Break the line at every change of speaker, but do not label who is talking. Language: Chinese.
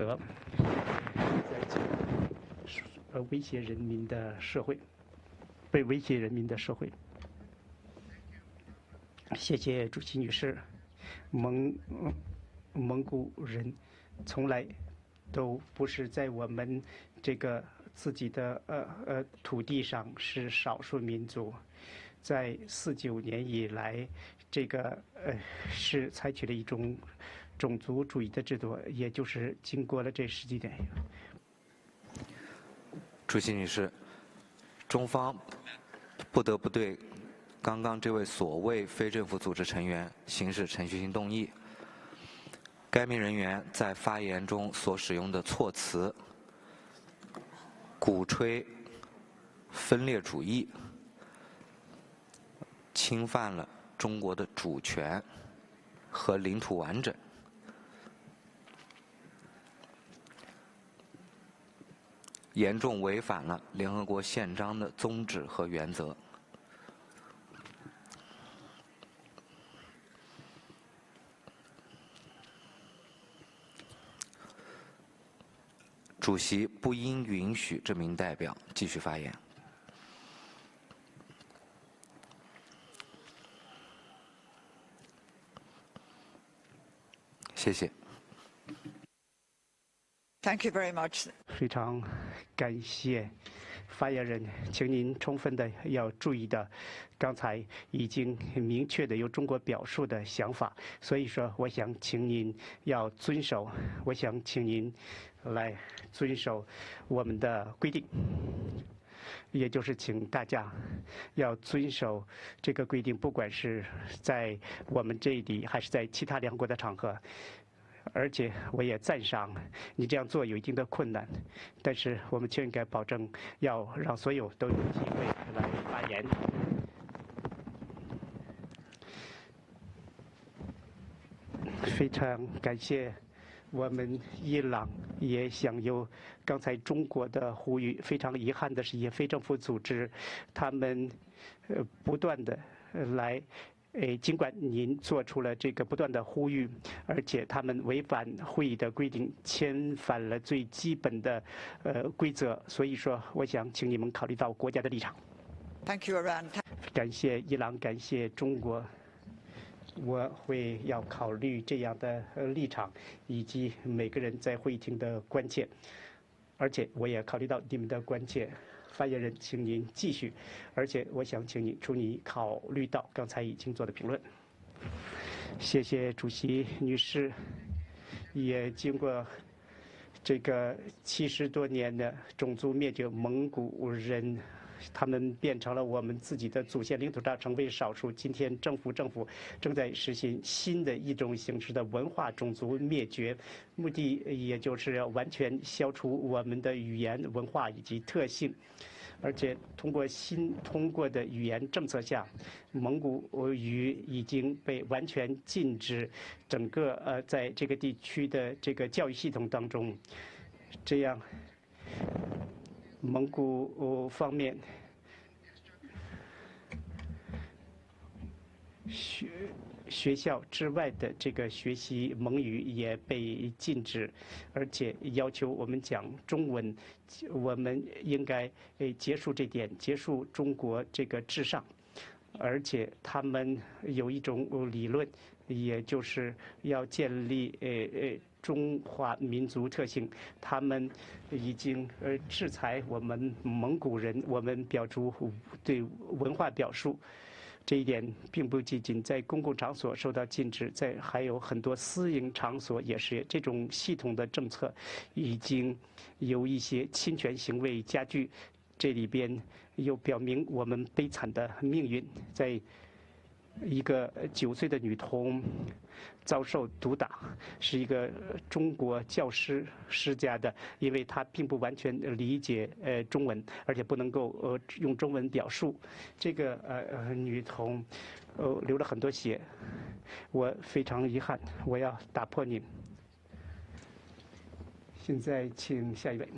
德，威胁人民的社会，被威胁人民的社会。谢谢主席女士。蒙古人从来都不是在我们这个自己的土地上是少数民族，在49年以来，这个是采取了一种种族主义的制度，也就是经过了这10几年。
主席女士，中方不得不对刚刚这位所谓非政府组织成员行使程序性动议。该名人员在发言中所使用的措辞，鼓吹分裂主义，侵犯了中国的主权和领土完整，严重违反了联合国宪章的宗旨和原则。主席不应允许这名代表继续发言。谢谢。
Thank you very much.
非常感谢发言人，请您充分的要注意到，刚才已经明确的由中国表述的想法，所以说我想请您要遵守，我想请您来遵守我们的规定，也就是请大家要遵守这个规定，不管是在我们这里还是在其他两国的场合。而且我也赞赏你这样做有一定的困难，但是我们却应该保证要让所有都有机会来发言。非常感谢我们伊朗也响应刚才中国的呼吁。非常遗憾的是，一些非政府组织他们不断的来。尽管您做出了这个不断的呼吁，而且他们违反会议的规定，侵犯了最基本的规则，所以说，我想请你们考虑到国家的立场。
Thank you, Iran.
感谢伊朗，感谢中国，我会要考虑这样的立场，以及每个人在会议厅的关切，而且我也考虑到你们的关切。发言人，请您继续。而且，我想请你考虑到刚才已经做的评论。谢谢主席女士。也经过这个70多年的种族灭绝，蒙古人他们变成了我们自己的祖先领土上成为少数。今天政府正在实行新的一种形式的文化种族灭绝，目的也就是要完全消除我们的语言文化以及特性。而且通过的语言政策下，蒙古语已经被完全禁止，整个在这个地区的这个教育系统当中，这样蒙古方面学校之外的这个学习蒙语也被禁止，而且要求我们讲中文。我们应该结束这点，结束中国这个至上。而且他们有一种理论，也就是要建立中华民族特性。他们已经制裁我们蒙古人，我们表出对文化表述。这一点并不仅仅在公共场所受到禁止，还有很多私营场所也是这种系统的政策，已经有一些侵权行为加剧。这里边又表明我们悲惨的命运，在一个9岁的女童遭受毒打，是一个中国教师施加的，因为她并不完全理解中文，而且不能够用中文表述。这个女童流了很多血，我非常遗憾，我要打破您。现在请下一位。